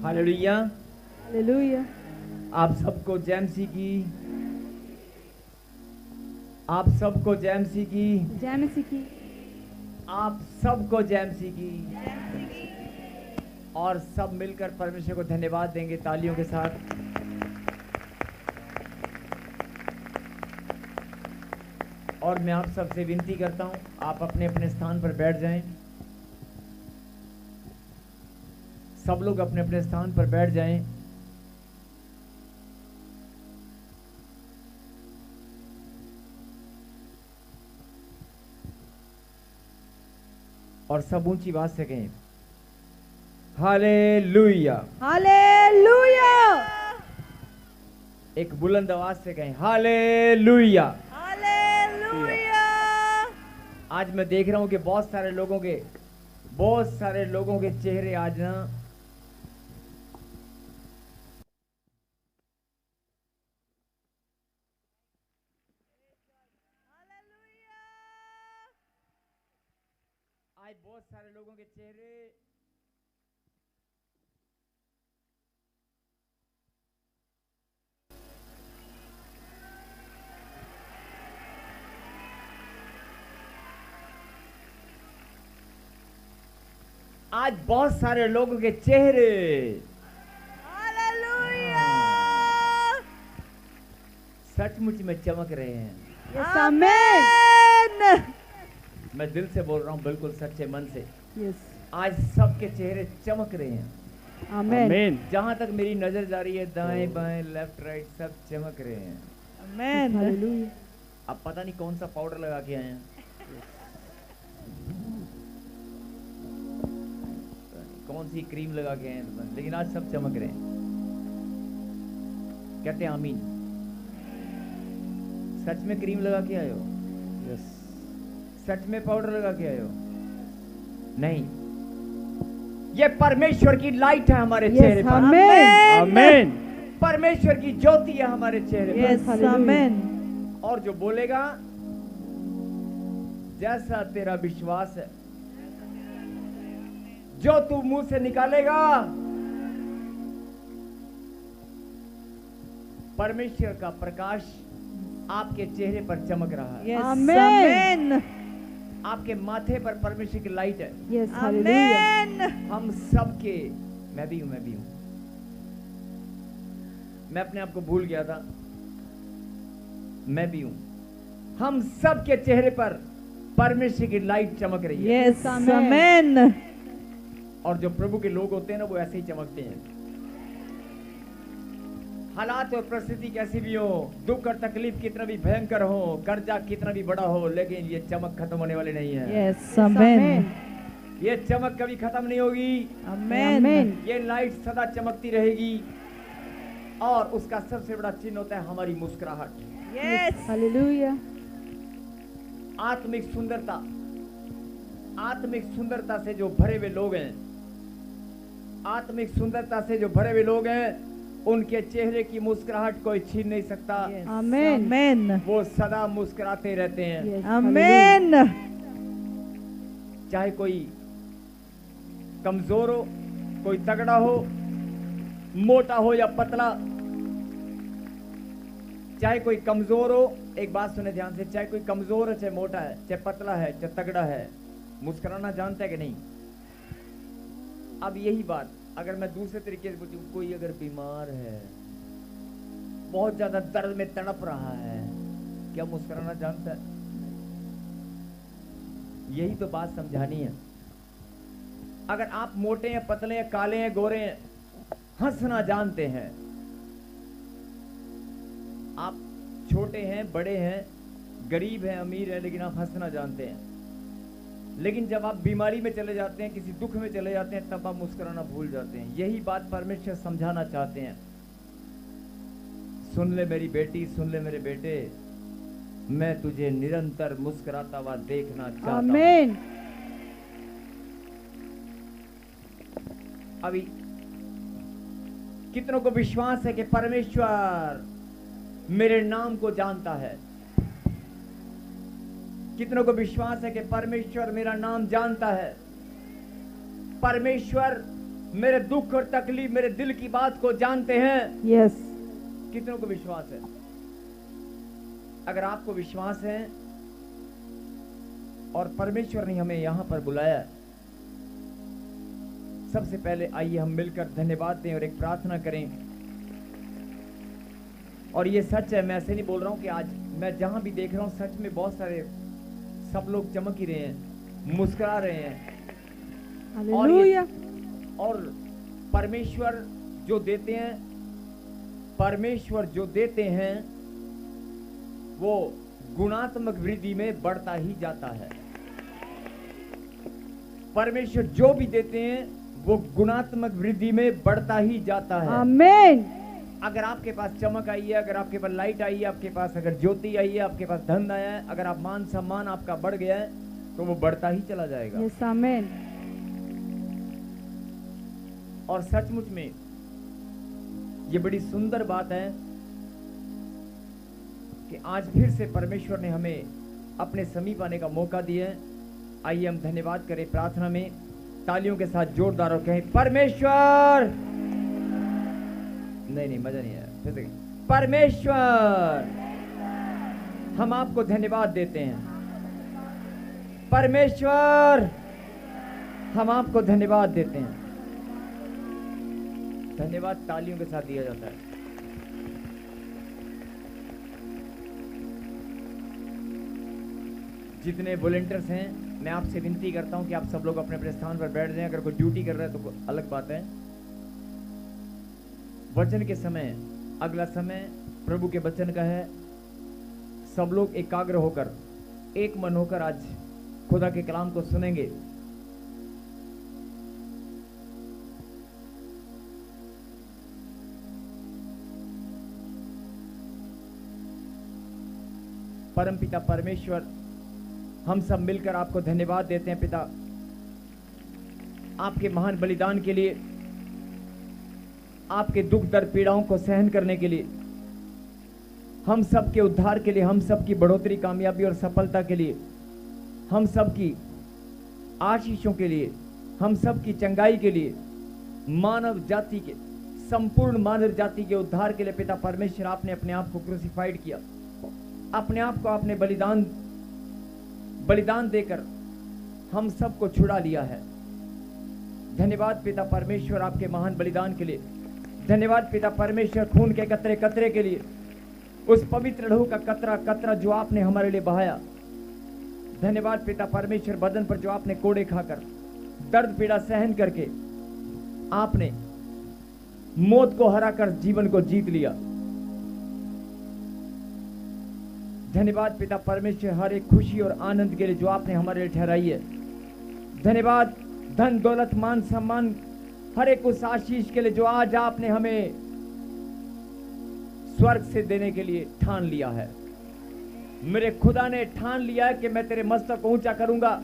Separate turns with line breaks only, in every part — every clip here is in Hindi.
हालेलुया।
हालेलुया।
आप सबको जैमसी की, आप सबको जैमसी की,
जैमसी की,
आप सबको जैमसी की। और सब मिलकर परमेश्वर को धन्यवाद देंगे तालियों के साथ। और मैं आप सबसे विनती करता हूं, आप अपने अपने स्थान पर बैठ जाएं। सब लोग अपने अपने स्थान पर बैठ जाएं। और सब ऊंची आवाज से कहें हालेलुया।
हालेलुया।
एक बुलंद आवाज से कहें हालेलुया।
हालेलुया।
आज मैं देख रहा हूं कि बहुत सारे लोगों के चेहरे आज ना आज बहुत सारे लोगों के चेहरे आज बहुत सारे लोगों के चेहरे
हालेलुया।
सचमुच में चमक रहे हैं।
Yes amen.
मैं दिल से बोल रहा हूं, बिल्कुल सच्चे मन से।
यस
आज सबके चेहरे चमक रहे हैं।
आमेन।
जहां तक मेरी नजर जा रही है, दाएं बाएं लेफ्ट राइट सब चमक रहे हैं।
आमेन। हालेलुया।
अब पता नहीं कौन सा पाउडर लगा के आए हैं, कौन सी क्रीम लगा के आए हैं, लेकिन आज सब चमक रहे हैं। कहते हैं आमीन। सच में क्रीम लगा के आए हो?
यस।
सच में पाउडर लगा के आए हो? नहीं, ये परमेश्वर की लाइट है हमारे चेहरे पर।
आमेन।
आमेन। परमेश्वर की ज्योति है हमारे चेहरे पर।
Yes amen.
और जो बोलेगा जैसा तेरा विश्वास है, जो तू मुंह से निकालेगा, परमेश्वर का प्रकाश आपके चेहरे पर चमक रहा है।
Yes amen.
आपके माथे पर परमेश्वर की लाइट है।
Yes hallelujah.
हम सबके, मैं भी हूं। मैं अपने आप को भूल गया था, मैं भी हूं। हम सबके चेहरे पर परमेश्वर की लाइट चमक रही है।
Yes amen.
और जो प्रभु के लोग होते हैं ना, वो ऐसे ही चमकते हैं। हालात और परिस्थिति कैसी भी हो, दुख और तकलीफ कितना भी भयंकर हो, कर्जा कितना भी बड़ा हो, लेकिन ये चमक खत्म होने वाली नहीं है।
Yes amen.
ये चमक कभी खत्म नहीं होगी।
आमेन।
ये लाइट सदा चमकती रहेगी। और उसका सबसे बड़ा चिन्ह होता है हमारी मुस्कुराहट।
Yes hallelujah.
आत्मिक सुंदरता से जो भरे हुए लोग हैं, आत्मिक सुंदरता से जो भरे हुए लोग हैं, उनके चेहरे की मुस्कुराहट कोई छीन नहीं सकता।
आमेन। आमेन।
वो सदा मुस्कुराते रहते हैं।
आमेन।
चाहे कोई कमजोर हो, कोई तगड़ा हो, मोटा हो या पतला, चाहे कोई कमजोर हो, एक बात सुने ध्यान से, चाहे कोई कमजोर है, चाहे मोटा है, चाहे पतला है, चाहे तगड़ा है, मुस्कुराना जानता है कि नहीं? अब यही बात अगर मैं दूसरे तरीके से पूछूं, कोई अगर बीमार है, बहुत ज्यादा दर्द में तड़प रहा है, क्या मुस्कुराना जानता है? यही तो बात समझानी है। अगर आप मोटे हैं, पतले हैं, काले हैं, गोरे हैं, हंसना जानते हैं, आप छोटे हैं, बड़े हैं, गरीब हैं, अमीर हैं, लेकिन आप हंसना जानते हैं। लेकिन जब आप बीमारी में चले जाते हैं, किसी दुख में चले जाते हैं, तब आप मुस्कुराना भूल जाते हैं। यही बात परमेश्वर समझाना चाहते हैं। सुन ले मेरी बेटी, सुन ले मेरे बेटे, मैं तुझे निरंतर मुस्कुराता हुआ देखना चाहता हूं।
आमेन।
अभी कितनों को विश्वास है कि परमेश्वर मेरे नाम को जानता है? कितनों को विश्वास है कि परमेश्वर मेरा नाम जानता है? परमेश्वर मेरे दुख और तकलीफ, मेरे दिल की बात को जानते हैं।
Yes.
कितनों को विश्वास है? अगर आपको विश्वास है और परमेश्वर ने हमें यहां पर बुलाया, सबसे पहले आइए हम मिलकर धन्यवाद दें और एक प्रार्थना करें। और ये सच है, मैं ऐसे नहीं बोल रहा हूं कि आज मैं जहां भी देख रहा हूं सच में बहुत सारे सब लोग चमक ही रहे हैं, मुस्कुरा रहे हैं।
Hallelujah.
और परमेश्वर जो देते हैं, परमेश्वर जो देते हैं वो गुणात्मक वृद्धि में बढ़ता ही जाता है। परमेश्वर जो भी देते हैं वो गुणात्मक वृद्धि में बढ़ता ही जाता है।
Amen.
अगर आपके पास चमक आई है, अगर आपके पास लाइट आई है, आपके पास अगर ज्योति आई है, आपके पास धन आया है, अगर आप मान सम्मान आपका बढ़ गया है तो वो बढ़ता ही चला जाएगा।
Yes, amen.
और सचमुच में ये बड़ी सुंदर बात है कि आज फिर से परमेश्वर ने हमें अपने समीप आने का मौका दिया है। आइए हम धन्यवाद करें प्रार्थना में, तालियों के साथ जोरदार और कहें परमेश्वर। नहीं मजा नहीं आया, फिर से परमेश्वर हम आपको धन्यवाद देते हैं। परमेश्वर हम आपको धन्यवाद देते हैं। धन्यवाद तालियों के साथ दिया जाता है। जितने वॉलंटियर्स हैं मैं आपसे विनती करता हूं कि आप सब लोग अपने अपने स्थान पर बैठ जाएं। अगर कोई ड्यूटी कर रहा है तो अलग बात है। वचन के समय, अगला समय प्रभु के वचन का है। सब लोग एकाग्र होकर, एक मन होकर आज खुदा के कलाम को सुनेंगे। परमपिता परमेश्वर, हम सब मिलकर आपको धन्यवाद देते हैं पिता, आपके महान बलिदान के लिए, आपके दुख दर्द पीड़ाओं को सहन करने के लिए, हम सब के उद्धार के लिए, हम सब की बढ़ोतरी, कामयाबी और सफलता के लिए, हम सब की आशीषों के लिए, हम सब की चंगाई के लिए, मानव जाति के, संपूर्ण मानव जाति के उद्धार के लिए पिता परमेश्वर, आपने अपने आप को क्रूसिफाइड किया। अपने आप को आपने बलिदान देकर हम सबको छुड़ा लिया है। धन्यवाद पिता परमेश्वर आपके महान बलिदान के लिए। धन्यवाद पिता परमेश्वर खून के कतरे कतरे के लिए, उस पवित्र लहू का कतरा कतरा जो आपने हमारे लिए बहाया। धन्यवाद पिता परमेश्वर बदन पर जो आपने कोड़े खाकर, दर्द पीड़ा सहन करके आपने मौत को हराकर जीवन को जीत लिया। धन्यवाद पिता परमेश्वर हर एक खुशी और आनंद के लिए जो आपने हमारे लिए ठहराई है। धन्यवाद धन दौलत मान सम्मान हर एक उस आशीष के लिए जो आज आपने हमें स्वर्ग से देने के लिए ठान लिया है। मेरे खुदा ने ठान लिया है कि मैं तेरे मस्तक को ऊंचा करूंगा।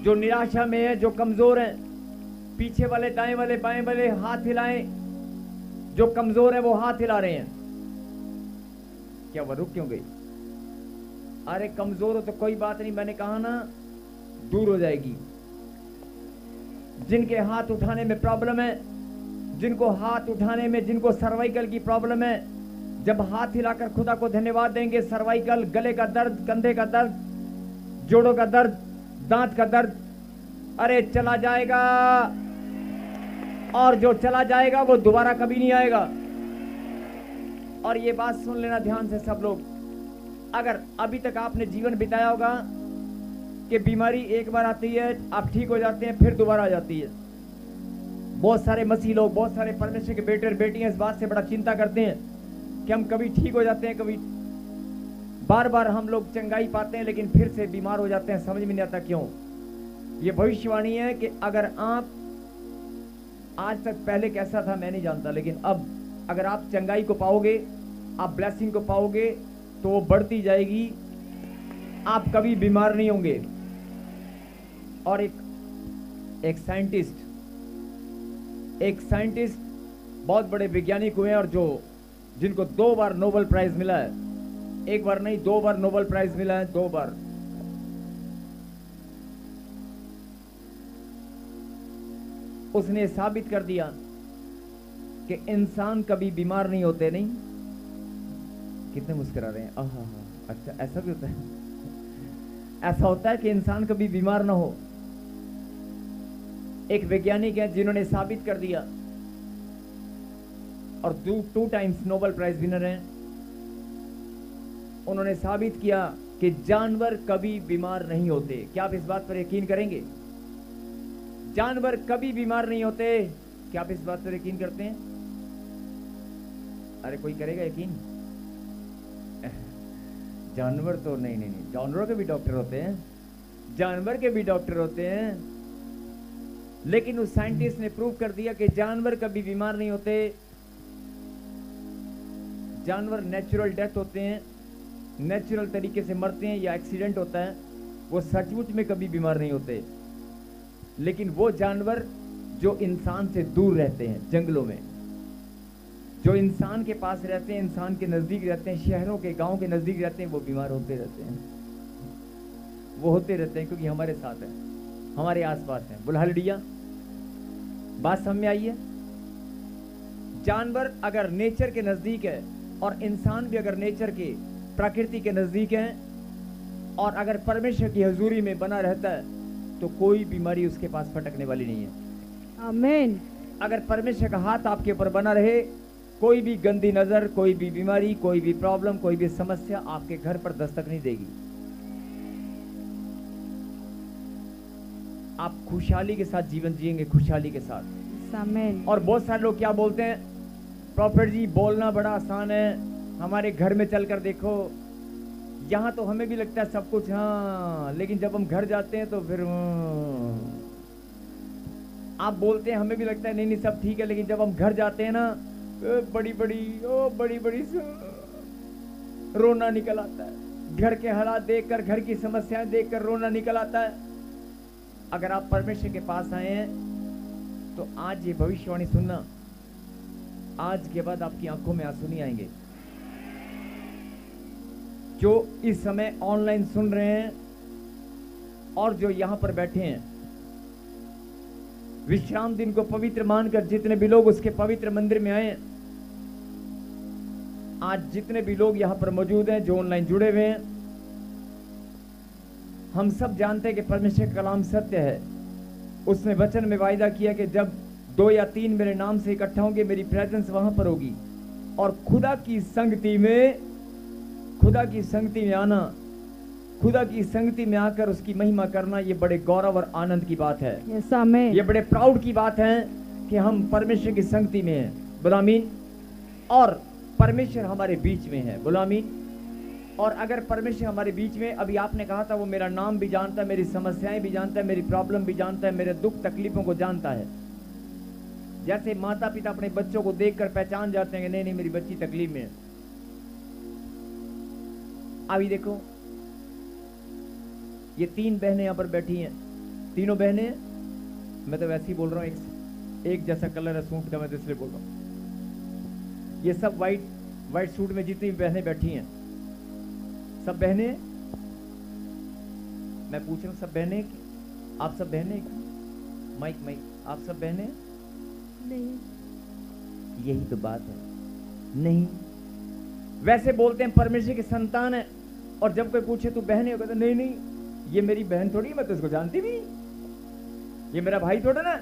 जो निराशा में है, जो कमजोर है, पीछे वाले दाएं वाले बाएं वाले हाथ हिलाएं। जो कमजोर है वो हाथ हिला रहे हैं। क्या वह रुक क्यों गई? अरे कमजोर हो तो कोई बात नहीं, मैंने कहा ना दूर हो जाएगी। जिनके हाथ उठाने में प्रॉब्लम है, जिनको हाथ उठाने में, जिनको सर्वाइकल की प्रॉब्लम है, जब हाथ हिलाकर खुदा को धन्यवाद देंगे, सर्वाइकल, गले का दर्द, कंधे का दर्द, जोड़ों का दर्द, दांत का दर्द, अरे चला जाएगा। और जो चला जाएगा वो दोबारा कभी नहीं आएगा। और ये बात सुन लेना ध्यान से सब लोग, अगर अभी तक आपने जीवन बिताया होगा कि बीमारी एक बार आती है, आप ठीक हो जाते हैं, फिर दोबारा आ जाती है। बहुत सारे मसीह लोग, बहुत सारे परमेश्वर के बेटे और बेटियां इस बात से बड़ा चिंता करते हैं कि हम कभी ठीक हो जाते हैं, कभी बार बार हम लोग चंगाई पाते हैं लेकिन फिर से बीमार हो जाते हैं। समझ में नहीं आता क्यों। ये भविष्यवाणी है कि अगर आप, आज तक पहले कैसा था मैं नहीं जानता, लेकिन अब अगर आप चंगाई को पाओगे, आप ब्लेसिंग को पाओगे तो वो बढ़ती जाएगी, आप कभी बीमार नहीं होंगे। और एक साइंटिस्ट बहुत बड़े वैज्ञानिक हुए और जिनको 2 बार नोबेल प्राइज मिला है। एक बार नहीं, 2 बार नोबेल प्राइज मिला है, 2 बार। उसने साबित कर दिया कि इंसान कभी बीमार नहीं होते। नहीं, कितने मुस्कुरा रहे हैं। आहा, अच्छा ऐसा भी होता है। ऐसा होता है कि इंसान कभी बीमार ना हो। एक वैज्ञानिक है जिन्होंने साबित कर दिया, और 2 टाइम्स नोबेल प्राइज विनर हैं। उन्होंने साबित किया कि जानवर कभी बीमार नहीं होते। क्या आप इस बात पर यकीन करेंगे? जानवर कभी बीमार नहीं होते। क्या आप इस बात पर यकीन करते हैं? अरे कोई करेगा यकीन? जानवर तो नहीं नहीं नहीं, जानवरों के भी डॉक्टर होते हैं, जानवर के भी डॉक्टर होते हैं, लेकिन उस साइंटिस्ट ने प्रूव कर दिया कि जानवर कभी बीमार नहीं होते। जानवर नेचुरल डेथ होते हैं, नेचुरल तरीके से मरते हैं या एक्सीडेंट होता है, वो सचमुच में कभी बीमार नहीं होते। लेकिन वो जानवर जो इंसान से दूर रहते हैं, जंगलों में, जो इंसान के पास रहते हैं, इंसान के नजदीक रहते हैं, शहरों के गांव के नजदीक रहते हैं, वो बीमार होते रहते हैं। वो होते रहते हैं क्योंकि हमारे साथ है, हमारे आसपास है। बोला हालेलुया। बात समझ में आई है? जानवर अगर नेचर के नजदीक है और इंसान भी अगर नेचर के, प्रकृति के नजदीक है, और अगर परमेश्वर की हजूरी में बना रहता है, तो कोई बीमारी उसके पास फटकने वाली नहीं है।
आमीन।
अगर परमेश्वर का हाथ आपके ऊपर बना रहे, कोई भी गंदी नजर, कोई भी बीमारी, कोई भी प्रॉब्लम, कोई भी समस्या आपके घर पर दस्तक नहीं देगी। आप खुशहाली के साथ जीवन जिएंगे, खुशहाली के साथ।
आमीन।
और बहुत सारे लोग क्या बोलते हैं, प्रॉफिट जी बोलना बड़ा आसान है, हमारे घर में चलकर देखो, यहाँ तो हमें भी लगता है सब कुछ हाँ, लेकिन जब हम घर जाते हैं तो फिर आप बोलते हैं हमें भी लगता है नहीं नहीं सब ठीक है, लेकिन जब हम घर जाते हैं ना, बड़ी बड़ी रोना निकल आता है। घर के हालात देखकर, घर की समस्याएं देखकर रोना निकल आता है। अगर आप परमेश्वर के पास आए हैं तो आज ये भविष्यवाणी सुनना, आज के बाद आपकी आंखों में आंसू नहीं आएंगे। जो इस समय ऑनलाइन सुन रहे हैं और जो यहां पर बैठे हैं, विश्राम दिन को पवित्र मानकर जितने भी लोग उसके पवित्र मंदिर में आए, आज जितने भी लोग यहां पर मौजूद हैं, जो ऑनलाइन जुड़े हुए हैं, हम सब जानते हैं कि परमेश्वर का कलाम सत्य है। उसने वचन में वायदा किया कि जब 2 या 3 मेरे नाम से इकट्ठा होंगे, मेरी प्रेजेंस वहां पर होगी। और खुदा की संगति में आना, खुदा की संगति में आकर उसकी महिमा करना, ये बड़े गौरव और आनंद की बात है।
यस आमीन।
ये बड़े प्राउड की बात है कि हम परमेश्वर की संगति में हैं। बोलो आमीन। और परमेश्वर हमारे बीच में है। बोलो आमीन। और अगर परमेश्वर हमारे बीच में, अभी आपने कहा था वो मेरा नाम भी जानता है, मेरी समस्याएं भी जानता है, मेरी प्रॉब्लम भी जानता है, मेरे दुख तकलीफों को जानता है। जैसे माता पिता अपने बच्चों को देखकर पहचान जाते हैं कि नहीं नहीं मेरी बच्ची तकलीफ में है। अभी देखो ये 3 बहनें यहां पर बैठी हैं, तीनों बहनें, मैं तो वैसे ही बोल रहा हूं, एक जैसा कलर है सूट का, मैं तो इसलिए बोल रहा हूं। ये सब व्हाइट सूट में जितनी भी बहनें बैठी हैं, सब बहनें, मैं पूछ रहा हूं सब बहनें, आप सब बहनें, माइक आप सब बहनें?
नहीं।
यही तो बात है। नहीं, वैसे बोलते हैं परमेश्वर की संतान है, और जब कोई पूछे तू बहन है, कहते नहीं नहीं ये मेरी बहन थोड़ी, मैं तो इसको जानती भी नहीं, ये मेरा भाई थोड़ा ना,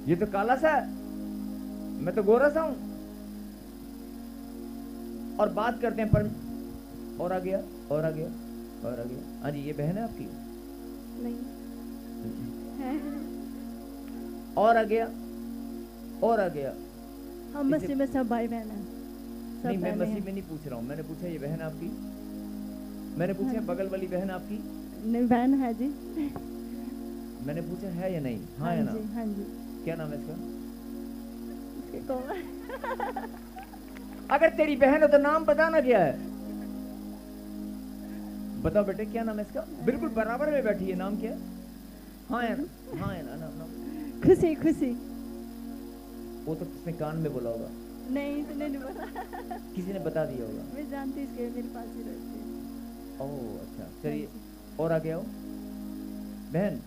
ये तो काला सा है, मैं तो गोरा सा हूं। और बात करते हैं पर और आ गया। हाँ जी, ये बहन है आपकी?
नहीं है।
और आ गया।
हम मसीह में सब भाई बहन हैं।
नहीं, मैं मसीह में नहीं पूछ रहा हूँ, मैंने पूछा ये बहन आपकी, मैंने पूछा बगल वाली बहन आपकी?
नहीं, बहन है जी।
मैंने पूछा है या नहीं? हाँ या ना?
हाँ जी।
क्या नाम है इसका?
इसके
अगर तेरी बहन है तो नाम बताना क्या है? बताओ बेटे क्या नाम है इसका? बिल्कुल बराबर में बैठी है, नाम क्या है? हाँ या ना? नाम
खुशी।
वो तो किसने कान में बोला होगा?
नहीं, तो नहीं बोला।
किसी ने बता दिया होगा।
मैं जानती इसके, मेरे पास ही रहती है।
ओह अच्छा, चलिए और आगे आओ। बहन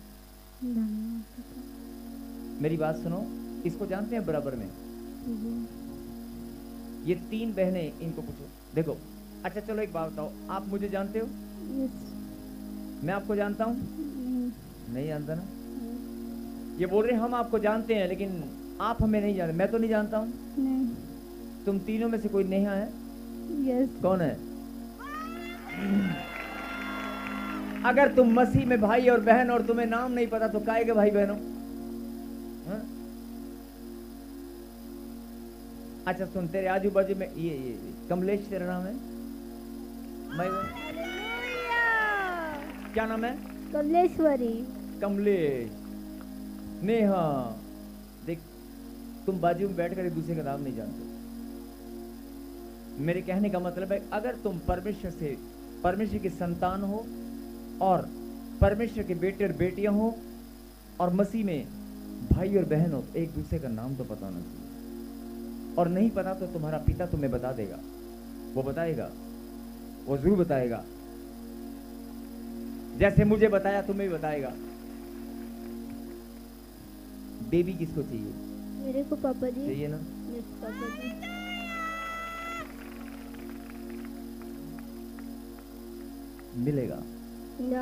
मेरी बात सुनो, इसको जानते हैं बराबर में? ये 3 बहनें, इनको पूछो। देखो, अच्छा चलो एक बात बताओ, आप मुझे जानते हो?
यस।
मैं आपको जानता हूँ? नहीं जानता ना। ये बोल रहे हम आपको जानते हैं लेकिन आप हमें नहीं जानते। मैं तो नहीं जानता हूँ।
नहीं।
तुम तीनों में से कोई नेहा है?
यस।
कौन है? अगर तुम मसीह में भाई और बहन और तुम्हें नाम नहीं पता तो काहे के भाई बहनों? हाँ? अच्छा सुन, तेरे आजू बाजू में ये कमलेश तेरा नाम है? मैं क्या नाम है?
कमलेश्वरी।
कमलेश। नेहा, देख तुम बाजू में बैठकर एक दूसरे का नाम नहीं जानते। मेरे कहने का मतलब है, अगर तुम परमेश्वर की संतान हो और परमेश्वर के बेटे और बेटियां हो और मसीह में भाई और बहन हो, एक दूसरे का नाम तो पता होना चाहिए। और नहीं पता तो तुम्हारा पिता तुम्हें बता देगा, वो बताएगा, वो जरूर बताएगा। जैसे मुझे बताया तुम्हें भी बताएगा। बेबी किसको चाहिए?
मेरे को पापा जी
चाहिए ना?
यस पापा जी।
मिलेगा।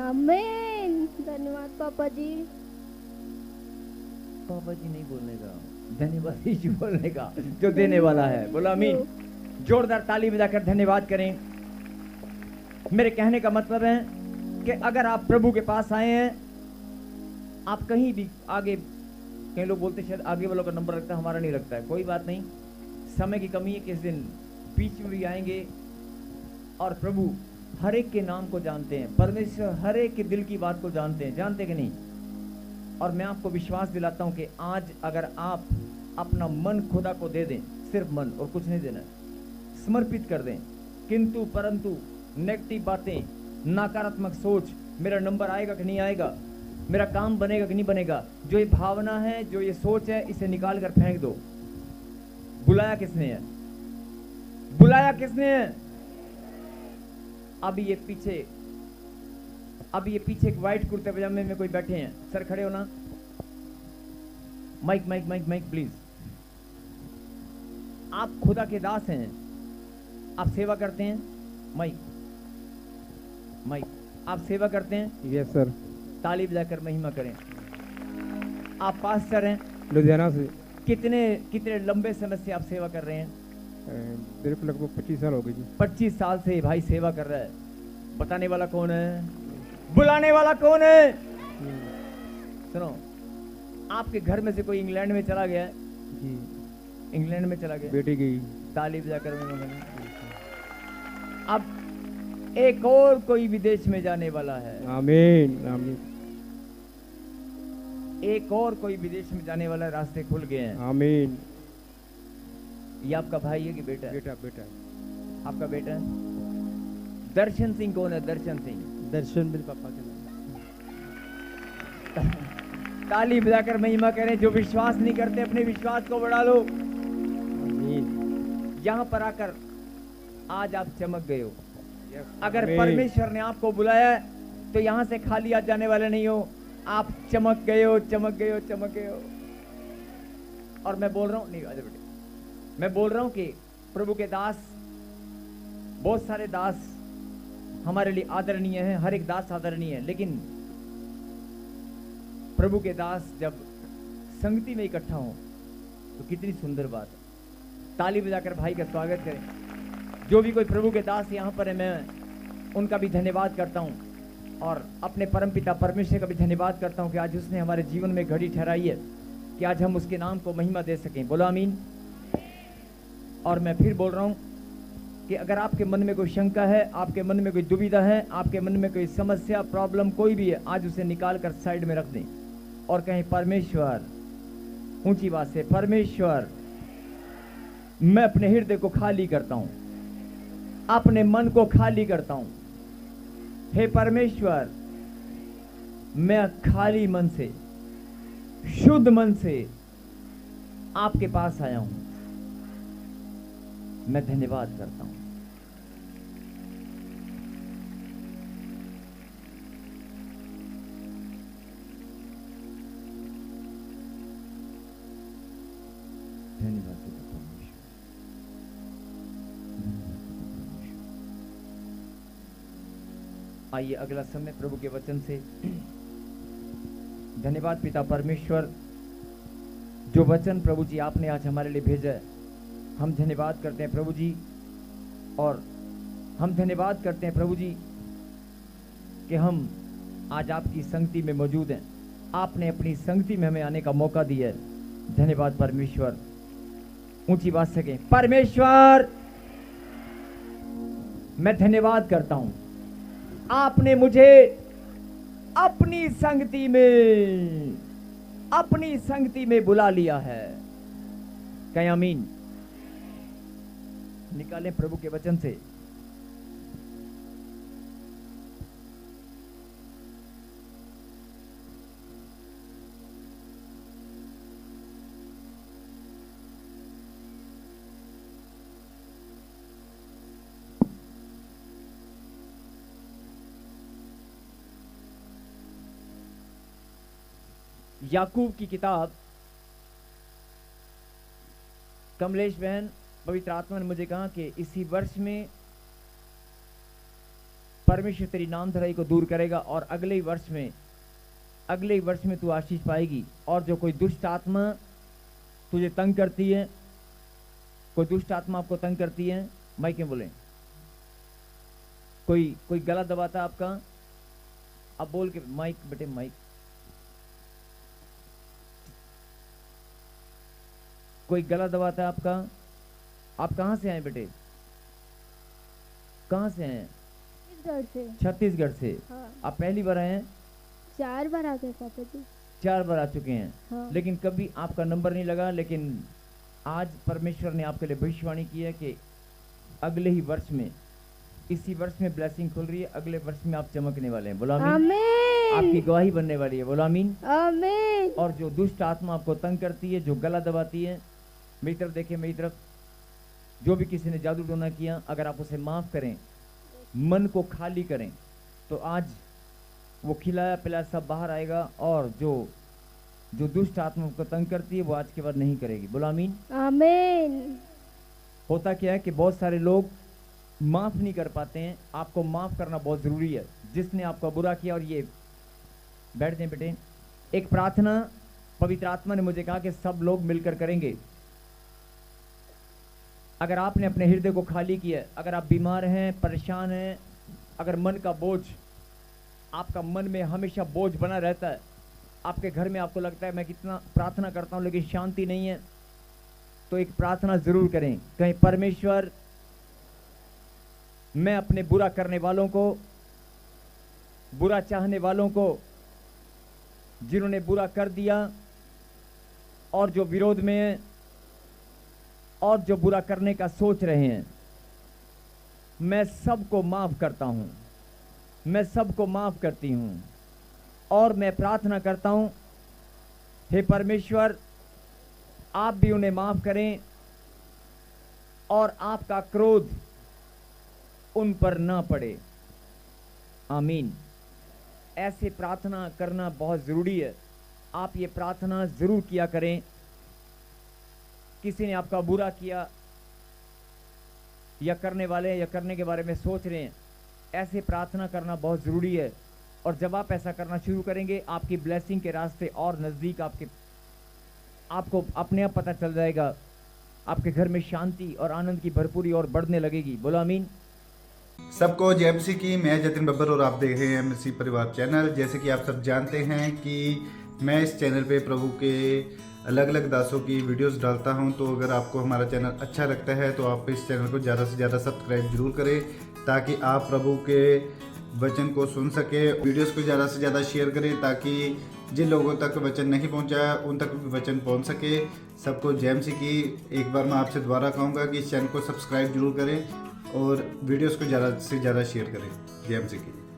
आमीन। धन्यवाद पापा जी।
पापा जी नहीं बोलने का, धन्यवाद यीशु बोलने का, जो देने वाला है। बोलो आमीन। जोरदार ताली बजाकर धन्यवाद करें। मेरे कहने का मतलब है कि अगर आप प्रभु के पास आए हैं, आप कहीं भी आगे, कई लोग बोलते शायद आगे वालों का नंबर रखता है, हमारा नहीं रखता है। कोई बात नहीं, समय की कमी है, किस दिन बीच में भी आएंगे। और प्रभु हर एक के नाम को जानते हैं, परमेश्वर हर एक के दिल की बात को जानते हैं, जानते कि नहीं? और मैं आपको विश्वास दिलाता हूं कि आज अगर आप अपना मन खुदा को दे दें, सिर्फ मन और कुछ नहीं देना, समर्पित कर दें, किंतु परंतु नेगेटिव बातें, नकारात्मक सोच, मेरा नंबर आएगा कि नहीं आएगा, मेरा काम बनेगा कि नहीं बनेगा, जो ये भावना है, जो ये सोच है, इसे निकाल कर फेंक दो। बुलाया किसने है? बुलाया किसने है? अभी ये पीछे एक व्हाइट कुर्ते पजामे में कोई बैठे हैं, सर खड़े हो ना। Mike mike mike mike please. आप खुदा के दास हैं, आप सेवा करते हैं। माइक माइक, आप सेवा करते हैं?
Yes sir.
ताली बजाकर महिमा करें। आप पास्टर हैं
लुधियाना से।
कितने लंबे समय से आप सेवा कर रहे हैं?
मेरे को लगभग 25 साल हो गए जी।
25 साल से भाई सेवा कर रहा है। बताने वाला कौन है? बुलाने वाला कौन है? सुनो, आपके घर में से कोई इंग्लैंड में चला गया है?
जी।
इंग्लैंड में चला गया,
बेटी गई।
ताली बजाकर महिमा करें। अब एक और कोई विदेश में जाने वाला है।
आमीन आमीन।
एक और कोई विदेश में जाने वाला है, रास्ते खुल गए हैं।
आमीन।
ये आपका भाई है कि बेटा है?
बेटा बेटा।
आपका बेटा है। दर्शन सिंह कौन है? दर्शन सिंह।
दर्शन मेरे पापा के नाम।
ताली बजाकर महिमा करें। जो विश्वास नहीं करते अपने विश्वास को बढ़ा लो।
आमीन।
यहां पर आकर आज आप चमक गए हो। अगर
आमीन।
परमेश्वर ने आपको बुलाया है तो यहां से खाली आज जाने वाले नहीं हो। आप चमक गए हो, चमक गए हो, चमक गए हो। और मैं बोल रहा हूं, नहीं आजा बेटे, मैं बोल रहा हूं कि प्रभु के दास, बहुत सारे दास हमारे लिए आदरणीय हैं, हर एक दास आदरणीय है, लेकिन प्रभु के दास जब संगति में इकट्ठा हो तो कितनी सुंदर बात है। ताली बजाकर भाई का स्वागत करें। जो भी कोई प्रभु के दास यहाँ पर है, मैं उनका भी धन्यवाद करता हूँ और अपने परमपिता परमेश्वर का भी धन्यवाद करता हूँ कि आज उसने हमारे जीवन में घड़ी ठहराई है कि आज हम उसके नाम को महिमा दे सकें। बोलो आमीन। और मैं फिर बोल रहा हूँ कि अगर आपके मन में कोई शंका है, आपके मन में कोई दुविधा है, आपके मन में कोई समस्या, प्रॉब्लम कोई भी है, आज उसे निकाल कर साइड में रख दें और कहें परमेश्वर, ऊंची बात से, परमेश्वर मैं अपने हृदय को खाली करता हूं, अपने मन को खाली करता हूं। हे परमेश्वर, मैं खाली मन से, शुद्ध मन से आपके पास आया हूं। मैं धन्यवाद करता हूं। धन्यवाद पिता परमेश्वर, धन्यवाद पिता परमेश्वर। आइए अगला समय प्रभु के वचन से। धन्यवाद पिता परमेश्वर, जो वचन प्रभु जी आपने आज हमारे लिए भेजा है, हम धन्यवाद करते हैं प्रभु जी। और हम धन्यवाद करते हैं प्रभु जी कि हम आज आपकी संगति में मौजूद हैं। आपने अपनी संगति में हमें आने का मौका दिया है। धन्यवाद परमेश्वर। ऊंची बात सकें, परमेश्वर मैं धन्यवाद करता हूं, आपने मुझे अपनी संगति में बुला लिया है। कहें आमीन। निकालें प्रभु के वचन से। याकूब की किताब। कमलेश बहन, पवित्र आत्मा ने मुझे कहा कि इसी वर्ष में परमेश्वर तेरी नामधराई को दूर करेगा और अगले ही वर्ष में तू आशीष पाएगी। और जो कोई दुष्ट आत्मा तुझे तंग करती है, कोई दुष्ट आत्मा आपको तंग करती है, माइक में बोले, कोई गला दबाता है आपका, अब बोल के माइक, बेटे माइक, कोई गला दबाता है आपका। आप कहाँ से आए बेटे? कहाँ से हैं?
छत्तीसगढ़ से।
छत्तीसगढ़ से।
हाँ।
आप पहली बार आए हैं?
4 बार आ गए पापा जी।
4 बार आ चुके हैं।
हाँ।
लेकिन कभी आपका नंबर नहीं लगा। लेकिन आज परमेश्वर ने आपके लिए भविष्यवाणी की है कि अगले ही वर्ष में, इसी वर्ष में ब्लेसिंग खुल रही है, अगले वर्ष में आप चमकने वाले हैं। बोलो आमीन।
आमीन।
आपकी गवाही बनने वाली है। बोलो आमीन।
आमीन।
और जो दुष्ट आत्मा आपको तंग करती है, जो गला दबाती है, मेरी तरफ देखें, मेरी तरफ, जो भी किसी ने जादू टोना किया, अगर आप उसे माफ करें, मन को खाली करें, तो आज वो खिलाया पिलाया सब बाहर आएगा। और जो दुष्ट आत्मा को तंग करती है, वो आज के बाद नहीं करेगी। बोलो आमीन।
आमीन।
होता क्या है कि बहुत सारे लोग माफ नहीं कर पाते हैं। आपको माफ करना बहुत जरूरी है। जिसने आपका बुरा किया, और ये बैठ जाए बेटे, एक प्रार्थना पवित्र आत्मा ने मुझे कहा कि सब लोग मिलकर करेंगे। अगर आपने अपने हृदय को खाली किया, अगर आप बीमार हैं, परेशान हैं, अगर मन का बोझ, आपका मन में हमेशा बोझ बना रहता है, आपके घर में आपको लगता है मैं कितना प्रार्थना करता हूं लेकिन शांति नहीं है, तो एक प्रार्थना जरूर करें। कहीं परमेश्वर, मैं अपने बुरा करने वालों को, बुरा चाहने वालों को, जिन्होंने बुरा कर दिया और जो विरोध में है और जो बुरा करने का सोच रहे हैं, मैं सबको माफ करता हूं, मैं सबको माफ करती हूं। और मैं प्रार्थना करता हूं, हे परमेश्वर, आप भी उन्हें माफ करें और आपका क्रोध उन पर ना पड़े। आमीन। ऐसे प्रार्थना करना बहुत जरूरी है। आप ये प्रार्थना जरूर किया करें। किसी ने आपका बुरा किया या करने वाले या करने के बारे में सोच रहे हैं, ऐसे प्रार्थना करना बहुत जरूरी है। और जब आप ऐसा करना शुरू करेंगे, आपकी ब्लेसिंग के रास्ते और नजदीक आपको अपने आप पता चल जाएगा। आपके घर में शांति और आनंद की भरपूरी और बढ़ने लगेगी। बोलो आमीन।
सबको जय मसीह की। मैं जतिन बब्बर और आप देख रहे हैं मसीह परिवार चैनल। जैसे कि आप सब जानते हैं कि मैं इस चैनल पे प्रभु के अलग अलग दासों की वीडियोस डालता हूं। तो अगर आपको हमारा चैनल अच्छा लगता है तो आप इस चैनल को ज़्यादा से ज़्यादा सब्सक्राइब जरूर करें, ताकि आप प्रभु के वचन को सुन सके। वीडियोस को ज़्यादा से ज़्यादा शेयर करें, ताकि जिन लोगों तक वचन नहीं पहुंचा उन तक भी वचन पहुंच सके। सबको जय मसीह की। एक बार मैं आपसे दोबारा कहूँगा कि इस चैनल को सब्सक्राइब जरूर करें और वीडियोस को ज़्यादा से ज़्यादा शेयर करें। जय मसीह की।